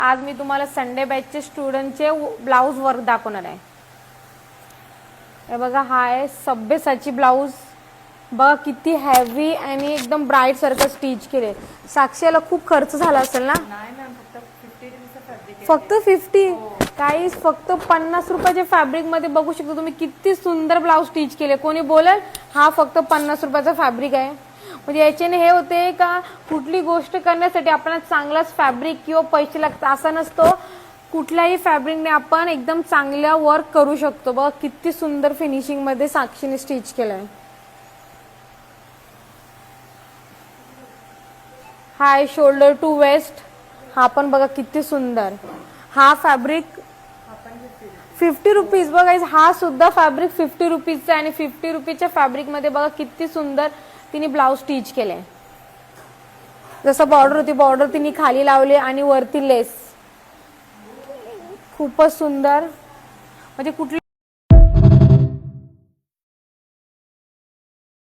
आज मी तुम्हाला Sunday बॅचचे स्टुडंटचे blouse work दाखवणार आहे। हे बघा, हा आहे सभ्यसाची ब्लाऊज। बघा किती हेवी आणि एकदम ब्राईट सारखं स्टिच केले। साक्षीला खूप खर्च झाला असेल ना? नाही मॅम, फक्त 50 रुपीचं फॅब्रिक आहे। फक्त 50? काहीच, फक्त 50 रुपयाच्या फॅब्रिक मध्ये बघू शकता तुम्ही किती सुंदर ब्लाऊज स्टिच केले। कोणी बोलेल हा फक्त 50 रुपयाचा फॅब्रिक आहे? म्हणजे याच्याने हे होते का कुठली गोष्ट करण्यासाठी आपल्याला चांगलाच फॅब्रिक किंवा पैसे लागतात असं नसतो। कुठल्याही फॅब्रिकने आपण एकदम चांगला वर्क करू शकतो। बघा किती सुंदर फिनिशिंग मध्ये साक्षीने स्टिच केलंय। हा आहे शोल्डर टू वेस्ट। हा पण बघा किती सुंदर। हा फॅब्रिक 50 रुपीज। बघा हा सुद्धा फॅब्रिक 50 रुपीजचा आहे आणि 50 रुपीजच्या फॅब्रिक मध्ये बघा किती सुंदर तिने ब्लाऊज स्टिच केले। जसं बॉर्डर होती, बॉर्डर तिने खाली लावले आणि वरती लेस। खूपच सुंदर, म्हणजे कुठली